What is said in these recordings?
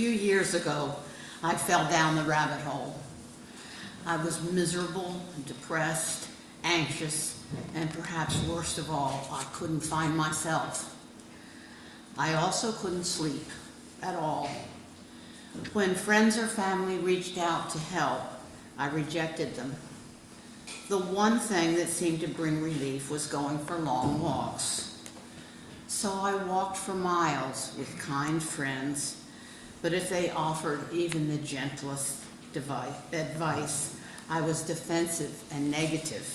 few years ago, I fell down the rabbit hole. I was miserable, depressed, anxious, and perhaps worst of all, I couldn't find myself. I also couldn't sleep at all. When friends or family reached out to help, I rejected them. The one thing that seemed to bring relief was going for long walks. So I walked for miles with kind friends, but if they offered even the gentlest advice, I was defensive and negative.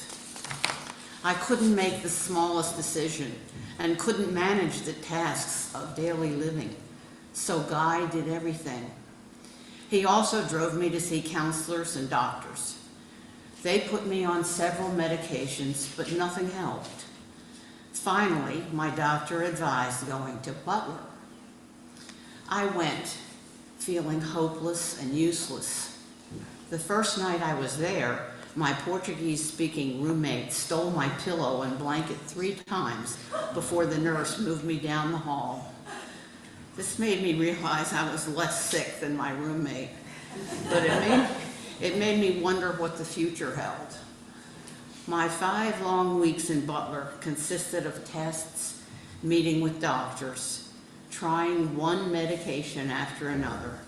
I couldn't make the smallest decision and couldn't manage the tasks of daily living, so Guy did everything. He also drove me to see counselors and doctors. They put me on several medications, but nothing helped. Finally, my doctor advised going to Butler. I went, feeling hopeless and useless. The first night I was there, my Portuguese-speaking roommate stole my pillow and blanket 3 times before the nurse moved me down the hall. This made me realize I was less sick than my roommate, but it made me wonder what the future held. My 5 long weeks in Butler consisted of tests, meeting with doctors, trying one medication after another,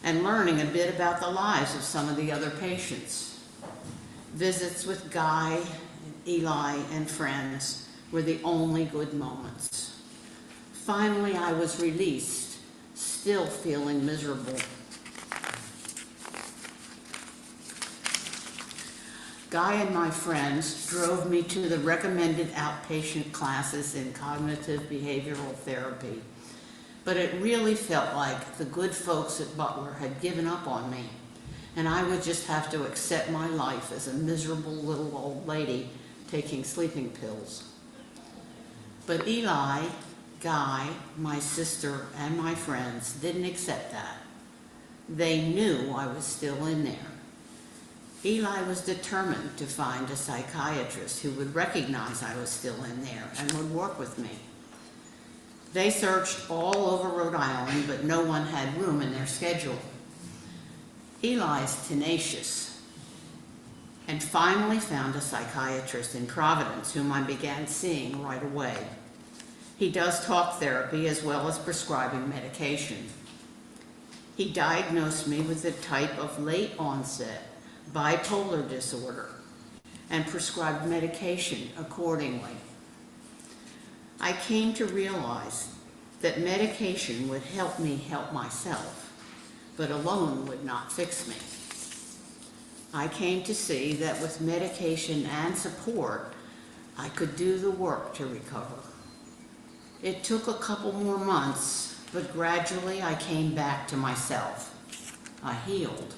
and learning a bit about the lives of some of the other patients. Visits with Guy, Eli, and friends were the only good moments. Finally, I was released, still feeling miserable. Guy and my friends drove me to the recommended outpatient classes in cognitive behavioral therapy, but it really felt like the good folks at Butler had given up on me, and I would just have to accept my life as a miserable little old lady taking sleeping pills. But Eli, Guy, my sister, and my friends didn't accept that. They knew I was still in there. Eli was determined to find a psychiatrist who would recognize I was still in there and would work with me. They searched all over Rhode Island, but no one had room in their schedule. Eli's tenacious, and finally found a psychiatrist in Providence whom I began seeing right away. He does talk therapy as well as prescribing medication. He diagnosed me with a type of late onset bipolar disorder and prescribed medication accordingly. I came to realize that medication would help me help myself, but alone would not fix me. I came to see that with medication and support, I could do the work to recover. It took a couple more months, but gradually I came back to myself. I healed.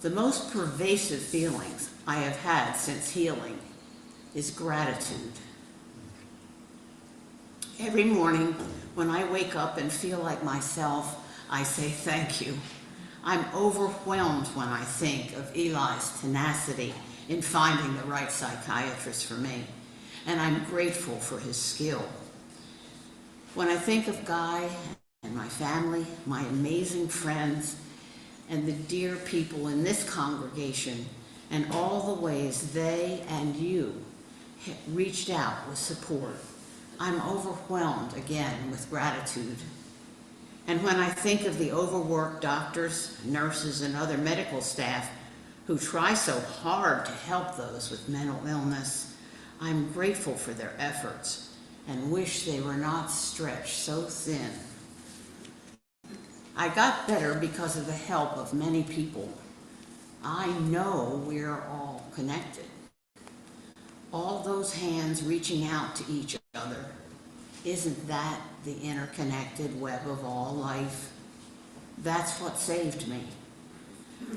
The most pervasive feelings I have had since healing is gratitude. Every morning when I wake up and feel like myself, I say thank you. I'm overwhelmed when I think of Eli's tenacity in finding the right psychiatrist for me, and I'm grateful for his skill. When I think of Guy and my family, my amazing friends, and the dear people in this congregation, and all the ways they and you reached out with support, I'm overwhelmed again with gratitude. And when I think of the overworked doctors, nurses, and other medical staff who try so hard to help those with mental illness, I'm grateful for their efforts and wish they were not stretched so thin. I got better because of the help of many people. I know we're all connected. All those hands reaching out to each other, isn't that the interconnected web of all life? That's what saved me.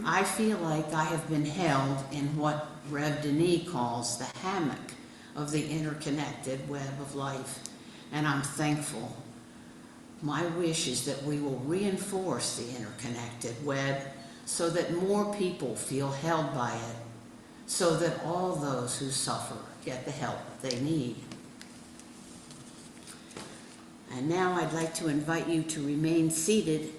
I feel like I have been held in what Rev. Denis calls the hammock of the interconnected web of life, and I'm thankful. My wish is that we will reinforce the interconnected web so that more people feel held by it, so that all those who suffer get the help they need. And now I'd like to invite you to remain seated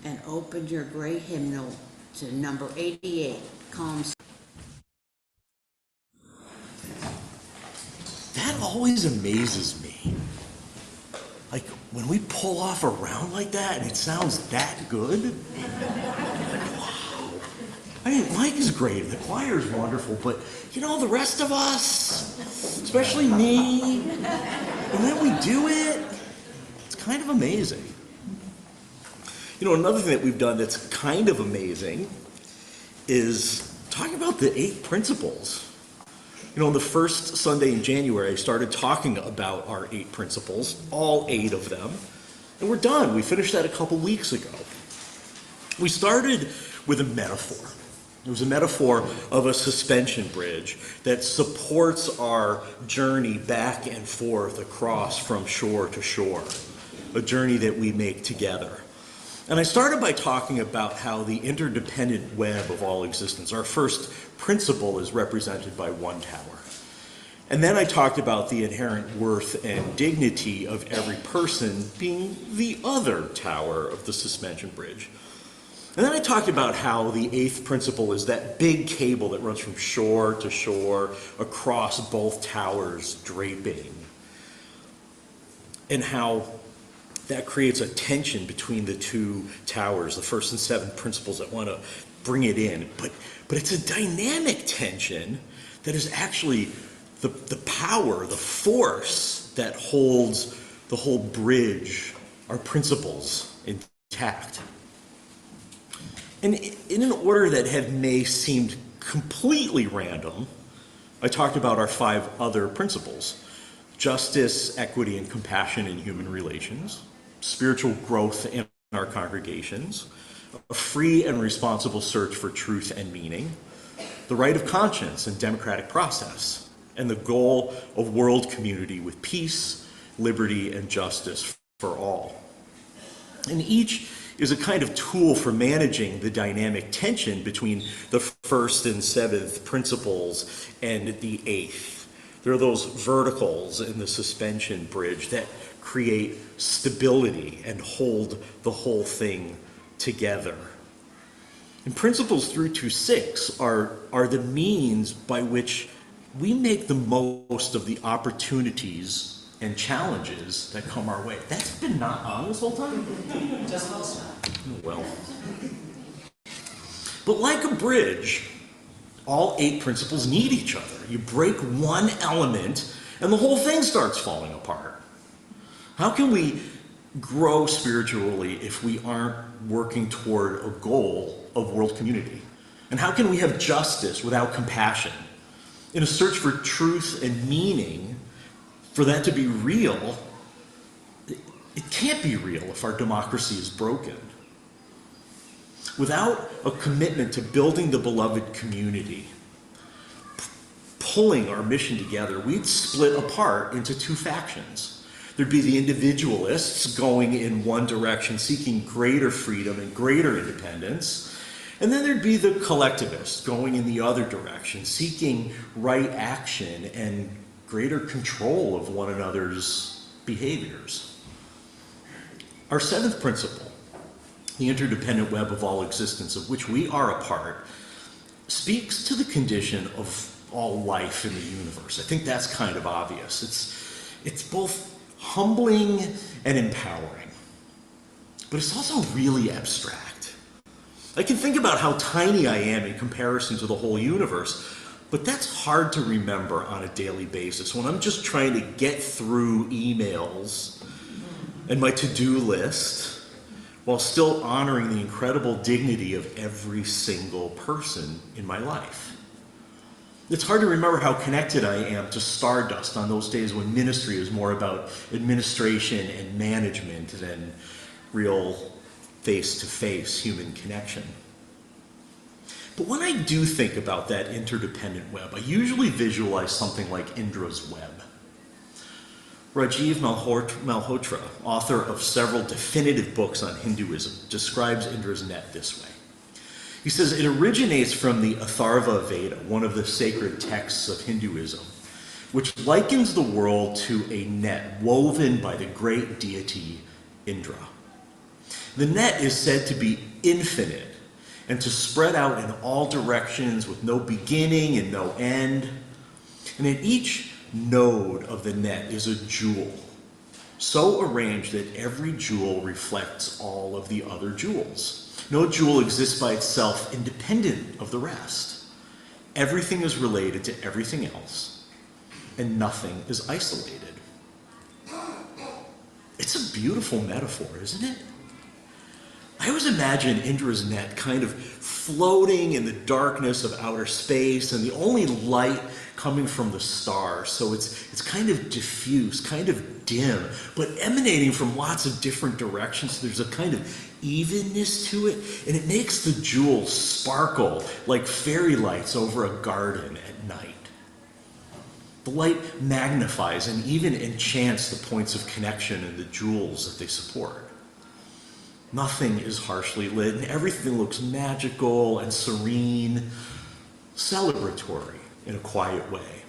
and open your great hymnal to number 88, columns. That always amazes me. Like, when we pull off a round like that and it sounds that good, like, wow. I mean, Mike is great, the choir is wonderful, but, you know, the rest of us, especially me, and then we do it, it's kind of amazing. You know, another thing that we've done that's kind of amazing is talking about the 8 principles. You know, on the first Sunday in January, I started talking about our 8 principles, all 8 of them, and we're done. We finished that a couple weeks ago. We started with a metaphor. It was a metaphor of a suspension bridge that supports our journey back and forth across from shore to shore, a journey that we make together. And I started by talking about how the interdependent web of all existence, our first principle, is represented by one tower. And then I talked about the inherent worth and dignity of every person being the other tower of the suspension bridge. And then I talked about how the 8th principle is that big cable that runs from shore to shore across both towers, draping, and how that creates a tension between the 2 towers, the 1st and 7th principles that want to bring it in. But it's a dynamic tension that is actually the power, the force that holds the whole bridge, our principles, intact. And in an order that may seemed completely random, I talked about our 5 other principles: justice, equity, and compassion in human relations, spiritual growth in our congregations, a free and responsible search for truth and meaning, the right of conscience and democratic process, and the goal of world community with peace, liberty, and justice for all. And each is a kind of tool for managing the dynamic tension between the 1st and 7th principles and the 8th. There are those verticals in the suspension bridge that create stability and hold the whole thing together. And principles 3 to 6 are the means by which we make the most of the opportunities and challenges that come our way. That's been not on this whole time? Just listen. Well. But like a bridge, all 8 principles need each other. You break one element and the whole thing starts falling apart. How can we grow spiritually if we aren't working toward a goal of world community? And how can we have justice without compassion? In a search for truth and meaning, for that to be real, it can't be real if our democracy is broken. Without a commitment to building the beloved community, pulling our mission together, we'd split apart into 2 factions. There'd be the individualists going in one direction, seeking greater freedom and greater independence. And then there'd be the collectivists going in the other direction, seeking right action and greater control of one another's behaviors. Our 7th principle, the interdependent web of all existence, of which we are a part, speaks to the condition of all life in the universe. I think that's kind of obvious. It's both humbling and empowering, but it's also really abstract. I can think about how tiny I am in comparison to the whole universe, but that's hard to remember on a daily basis when I'm just trying to get through emails and my to-do list while still honoring the incredible dignity of every single person in my life. It's hard to remember how connected I am to stardust on those days when ministry is more about administration and management than real face-to-face human connection. But when I do think about that interdependent web, I usually visualize something like Indra's web. Rajiv Malhotra, author of several definitive books on Hinduism, describes Indra's net this way. He says it originates from the Atharva Veda, one of the sacred texts of Hinduism, which likens the world to a net woven by the great deity Indra. The net is said to be infinite and to spread out in all directions with no beginning and no end. And in each node of the net is a jewel, so arranged that every jewel reflects all of the other jewels. No jewel exists by itself independent of the rest. Everything is related to everything else, and nothing is isolated. It's a beautiful metaphor, isn't it? I always imagine Indra's net kind of floating in the darkness of outer space and the only light coming from the stars. So it's kind of diffuse, kind of dim, but emanating from lots of different directions. There's a kind of evenness to it, and it makes the jewels sparkle like fairy lights over a garden at night. The light magnifies and even enchants the points of connection and the jewels that they support. Nothing is harshly lit, and everything looks magical and serene, celebratory in a quiet way.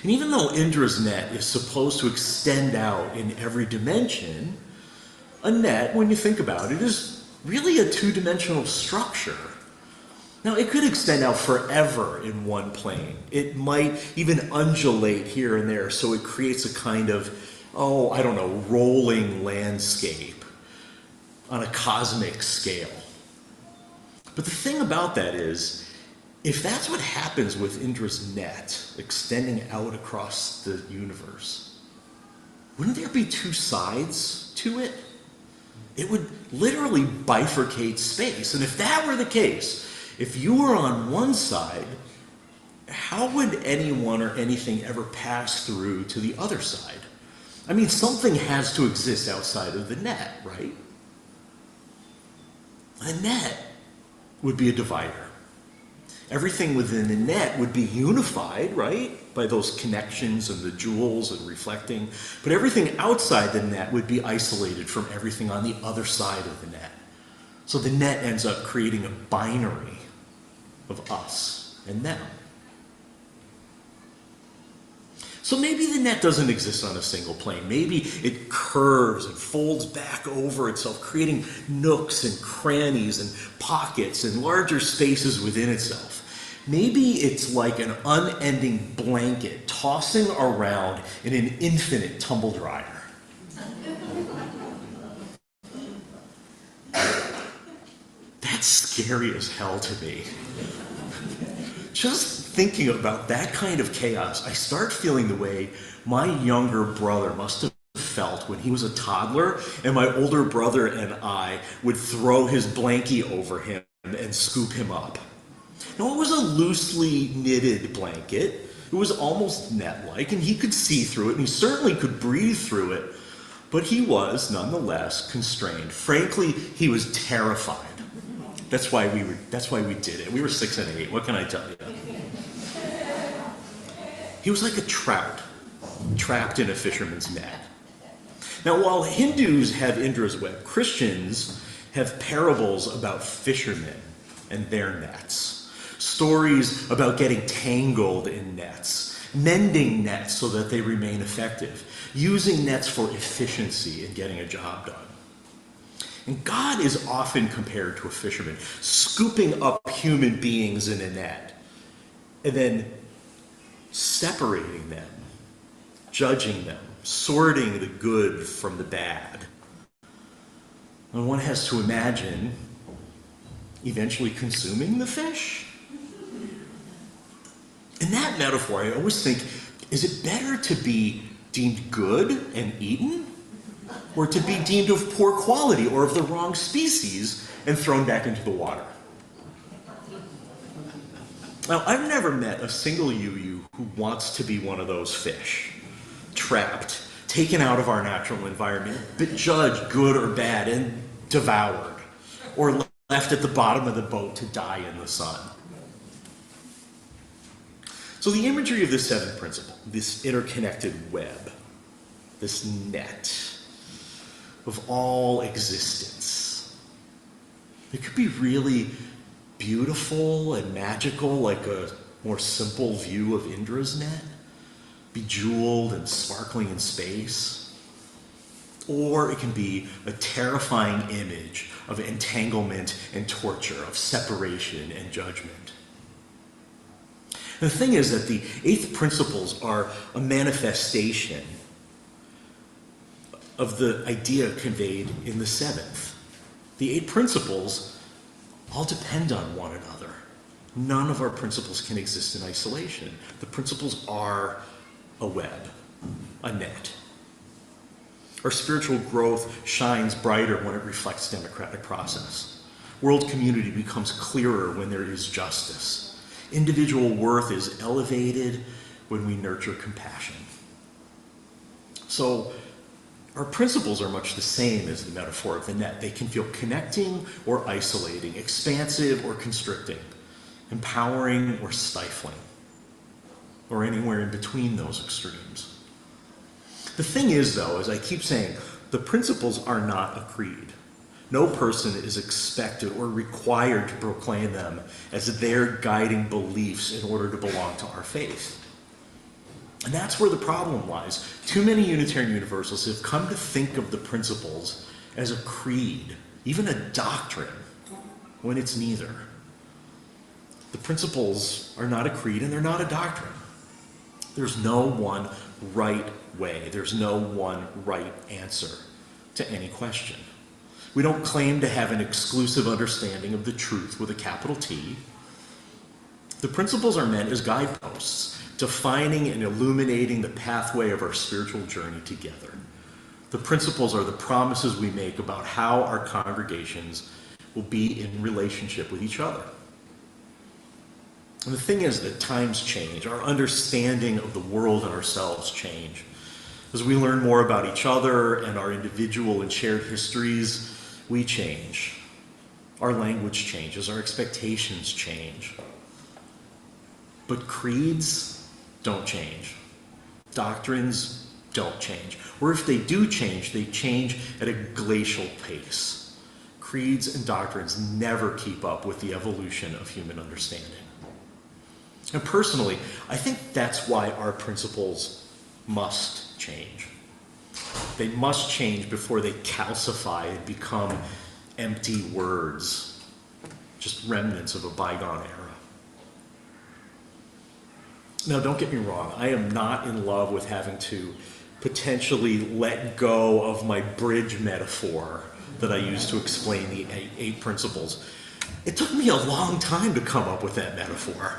And even though Indra's net is supposed to extend out in every dimension, a net, when you think about it, is really a two-dimensional structure. Now, it could extend out forever in one plane. It might even undulate here and there, so it creates a kind of, rolling landscape on a cosmic scale. But the thing about that is, if that's what happens with Indra's net extending out across the universe, wouldn't there be two sides to it? It would literally bifurcate space. And if that were the case, if you were on one side, how would anyone or anything ever pass through to the other side? I mean, something has to exist outside of the net, right? The net would be a divider. Everything within the net would be unified, right, by those connections and the jewels and reflecting. But everything outside the net would be isolated from everything on the other side of the net. So the net ends up creating a binary of us and them. So maybe the net doesn't exist on a single plane. Maybe it curves and folds back over itself, creating nooks and crannies and pockets and larger spaces within itself. Maybe it's like an unending blanket tossing around in an infinite tumble dryer. That's scary as hell to me. Just thinking about that kind of chaos, I start feeling the way my younger brother must have felt when he was a toddler and my older brother and I would throw his blankie over him and scoop him up. Now, it was a loosely knitted blanket. It was almost net-like, and he could see through it, and he certainly could breathe through it, but he was, nonetheless, constrained. Frankly, he was terrified. That's why we did it. We were 6 and 8. What can I tell you? He was like a trout trapped in a fisherman's net. Now, while Hindus have Indra's web, Christians have parables about fishermen and their nets. Stories about getting tangled in nets, mending nets so that they remain effective, using nets for efficiency in getting a job done. And God is often compared to a fisherman, scooping up human beings in a net, and then separating them, judging them, sorting the good from the bad. And one has to imagine eventually consuming the fish. In that metaphor, I always think, is it better to be deemed good and eaten, or to be deemed of poor quality or of the wrong species and thrown back into the water? Now, I've never met a single UU who wants to be one of those fish, trapped, taken out of our natural environment, but judged good or bad and devoured, or left at the bottom of the boat to die in the sun. So the imagery of the seventh principle, this interconnected web, this net of all existence, it could be really beautiful and magical, like a more simple view of Indra's net, bejeweled and sparkling in space. or it can be a terrifying image of entanglement and torture, of separation and judgment. And the thing is that the 8th principles are a manifestation of the idea conveyed in the 7th. The 8 principles all depend on one another. None of our principles can exist in isolation. The principles are a web, a net. Our spiritual growth shines brighter when it reflects democratic process. World community becomes clearer when there is justice. Individual worth is elevated when we nurture compassion. So, our principles are much the same as the metaphor of the net. They can feel connecting or isolating, expansive or constricting, empowering or stifling, or anywhere in between those extremes. The thing is, though, as I keep saying, the principles are not a creed. No person is expected or required to proclaim them as their guiding beliefs in order to belong to our faith. And that's where the problem lies. Too many Unitarian Universalists have come to think of the principles as a creed, even a doctrine, when it's neither. The principles are not a creed and they're not a doctrine. There's no one right way. There's no one right answer to any question. We don't claim to have an exclusive understanding of the truth with a capital T. The principles are meant as guideposts, defining and illuminating the pathway of our spiritual journey together. The principles are the promises we make about how our congregations will be in relationship with each other. And the thing is that times change. Our understanding of the world and ourselves change. As we learn more about each other and our individual and shared histories, we change. Our language changes. Our expectations change. But creeds don't change. Doctrines don't change. Or if they do change, they change at a glacial pace. Creeds and doctrines never keep up with the evolution of human understanding. And personally, I think that's why our principles must change. They must change before they calcify and become empty words, just remnants of a bygone era. Now, don't get me wrong, I am not in love with having to potentially let go of my bridge metaphor that I use to explain the 8 principles. It took me a long time to come up with that metaphor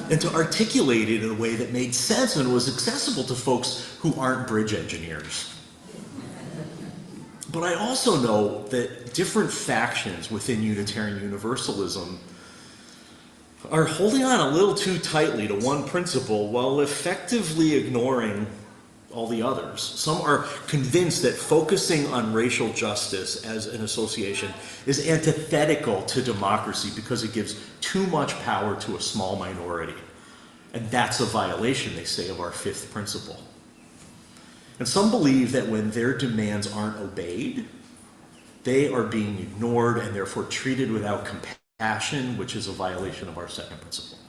and to articulate it in a way that made sense and was accessible to folks who aren't bridge engineers. But I also know that different factions within Unitarian Universalism are holding on a little too tightly to one principle while effectively ignoring all the others. Some are convinced that focusing on racial justice as an association is antithetical to democracy because it gives too much power to a small minority. And that's a violation, they say, of our 5th principle. And some believe that when their demands aren't obeyed, they are being ignored and therefore treated without compassion, which is a violation of our 2nd principle.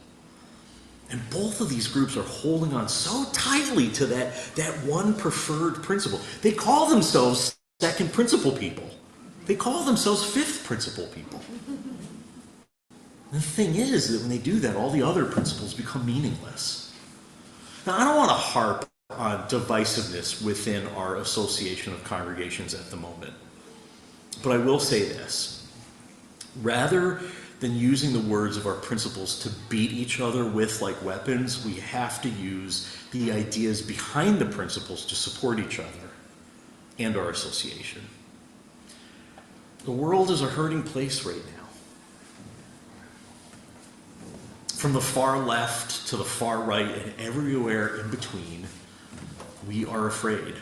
And both of these groups are holding on so tightly to that one preferred principle. They call themselves 2nd principle people. They call themselves 5th principle people. And the thing is that when they do that, all the other principles become meaningless. Now, I don't want to harp on divisiveness within our association of congregations at the moment. But I will say this. Rather than using the words of our principles to beat each other with like weapons, we have to use the ideas behind the principles to support each other and our association. The world is a hurting place right now. From the far left to the far right and everywhere in between, we are afraid.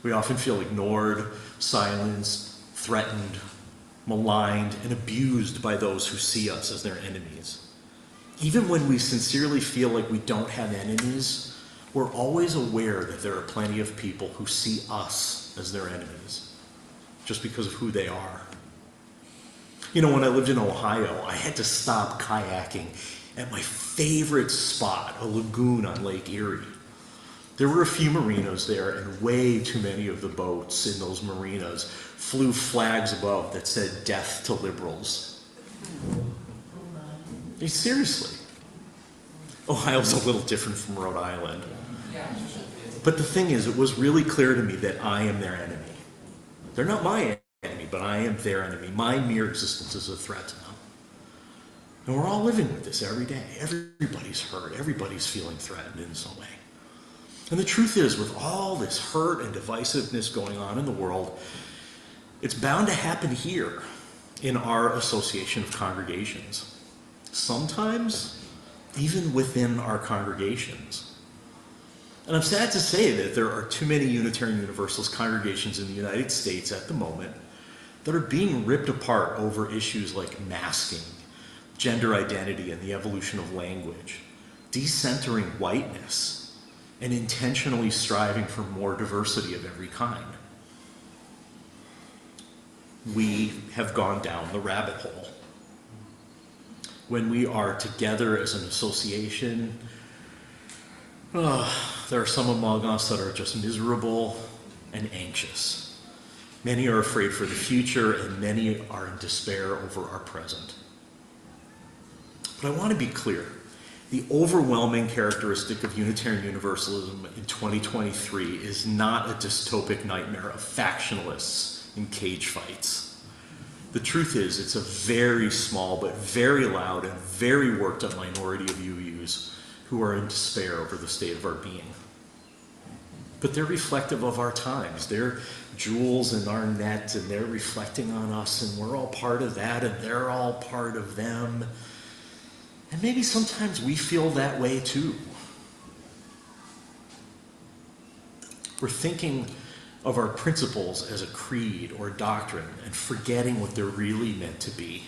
We often feel ignored, silenced, threatened, maligned, and abused by those who see us as their enemies. Even when we sincerely feel like we don't have enemies, we're always aware that there are plenty of people who see us as their enemies, just because of who they are. You know, when I lived in Ohio, I had to stop kayaking at my favorite spot, a lagoon on Lake Erie. There were a few marinas there, and way too many of the boats in those marinas flew flags above that said "Death to Liberals." I mean, seriously. Ohio's a little different from Rhode Island. But the thing is, it was really clear to me that I am their enemy. They're not my enemy, but I am their enemy. My mere existence is a threat to them. And we're all living with this every day. Everybody's hurt. Everybody's feeling threatened in some way. And the truth is, with all this hurt and divisiveness going on in the world, it's bound to happen here in our association of congregations. Sometimes, even within our congregations. And I'm sad to say that there are too many Unitarian Universalist congregations in the United States at the moment that are being ripped apart over issues like masking, gender identity, and the evolution of language, decentering whiteness, and intentionally striving for more diversity of every kind. We have gone down the rabbit hole. When we are together as an association, there are some among us that are just miserable and anxious. Many are afraid for the future, and many are in despair over our present. But I want to be clear. The overwhelming characteristic of Unitarian Universalism in 2023 is not a dystopic nightmare of factionalists in cage fights. The truth is, it's a very small but very loud and very worked up minority of UUs who are in despair over the state of our being. But they're reflective of our times. They're jewels in our net, and they're reflecting on us, and we're all part of that, and they're all part of them. And maybe sometimes we feel that way too. We're thinking of our principles as a creed or doctrine and forgetting what they're really meant to be,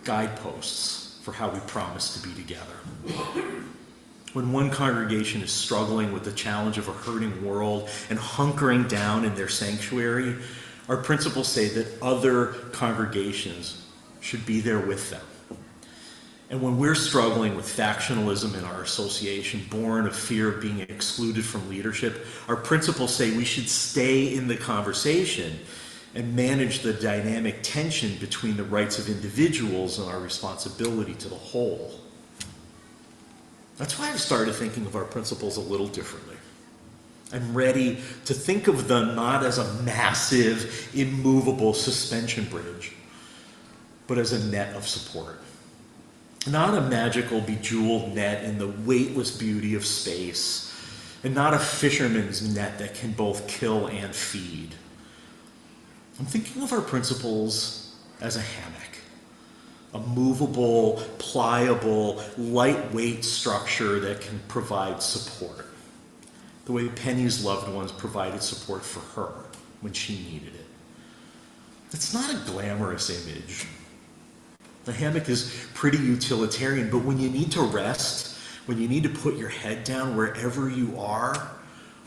guideposts for how we promise to be together. When one congregation is struggling with the challenge of a hurting world and hunkering down in their sanctuary, our principles say that other congregations should be there with them. And when we're struggling with factionalism in our association, born of fear of being excluded from leadership, our principles say we should stay in the conversation and manage the dynamic tension between the rights of individuals and our responsibility to the whole. That's why I've started thinking of our principles a little differently. I'm ready to think of them not as a massive, immovable suspension bridge, but as a net of support. Not a magical, bejeweled net in the weightless beauty of space, and not a fisherman's net that can both kill and feed. I'm thinking of our principles as a hammock. A movable, pliable, lightweight structure that can provide support. The way Penny's loved ones provided support for her when she needed it. It's not a glamorous image. The hammock is pretty utilitarian, but when you need to rest, when you need to put your head down wherever you are,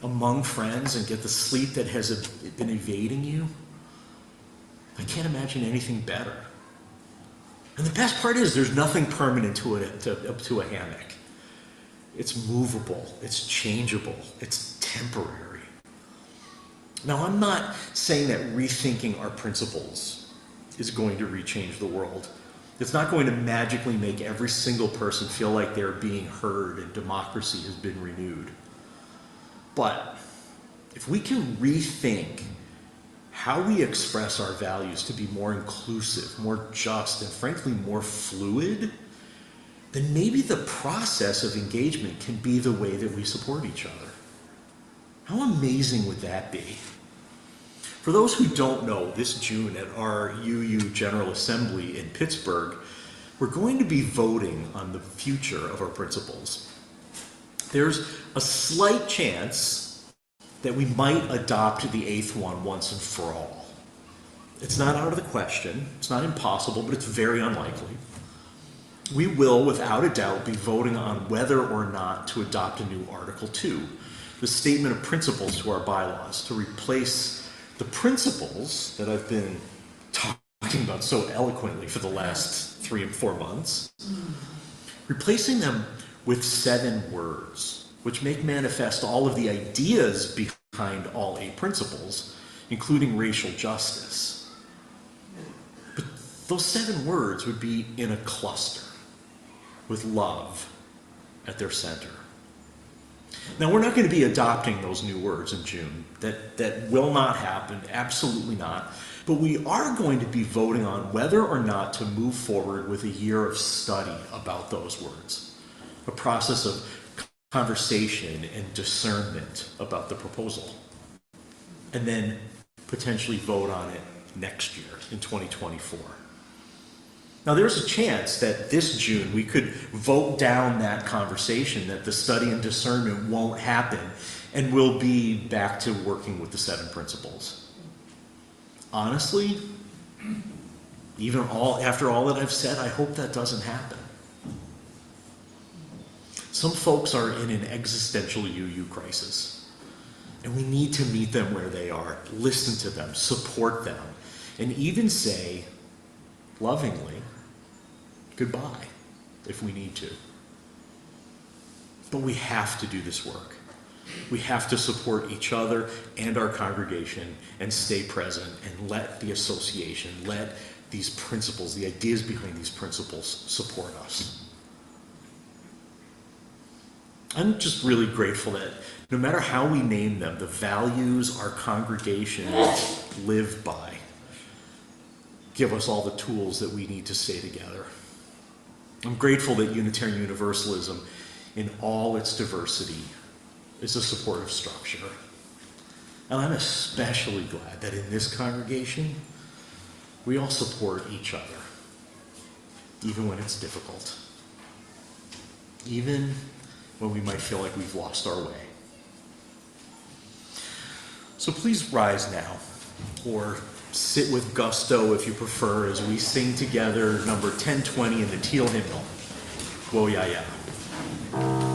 among friends, and get the sleep that has been evading you, I can't imagine anything better. And the best part is there's nothing permanent to a hammock. It's movable, it's changeable, it's temporary. Now, I'm not saying that rethinking our principles is going to rechange the world. It's not going to magically make every single person feel like they're being heard and democracy has been renewed. But if we can rethink how we express our values to be more inclusive, more just, and frankly more fluid, then maybe the process of engagement can be the way that we support each other. How amazing would that be? For those who don't know, this June at our UU General Assembly in Pittsburgh, we're going to be voting on the future of our principles. There's a slight chance that we might adopt the eighth one once and for all. It's not out of the question, it's not impossible, but it's very unlikely. We will, without a doubt, be voting on whether or not to adopt a new Article 2, the statement of principles to our bylaws, to replace the principles that I've been talking about so eloquently for the last 3 and 4 months, replacing them with 7 words which make manifest all of the ideas behind all 8 principles, including racial justice. But those 7 words would be in a cluster, with love at their center. Now, we're not going to be adopting those new words in June. That will not happen, absolutely not. But we are going to be voting on whether or not to move forward with a year of study about those words, a process of conversation and discernment about the proposal, and then potentially vote on it next year in 2024. Now, there's a chance that this June we could vote down that conversation, that the study and discernment won't happen, and we'll be back to working with the 7 principles. Honestly, after all that I've said, I hope that doesn't happen. Some folks are in an existential UU crisis, and we need to meet them where they are, listen to them, support them, and even say, lovingly, goodbye if we need to. But we have to do this work. We have to support each other and our congregation and stay present and let the association, let these principles, the ideas behind these principles support us. I'm just really grateful that no matter how we name them, the values our congregation live by give us all the tools that we need to stay together. I'm grateful that Unitarian Universalism, in all its diversity, is a supportive structure. And I'm especially glad that in this congregation, we all support each other, even when it's difficult, even when we might feel like we've lost our way. So please rise now, or sit with gusto if you prefer, as we sing together number 1020 in the Teal hymnal, Wo Ya Ya.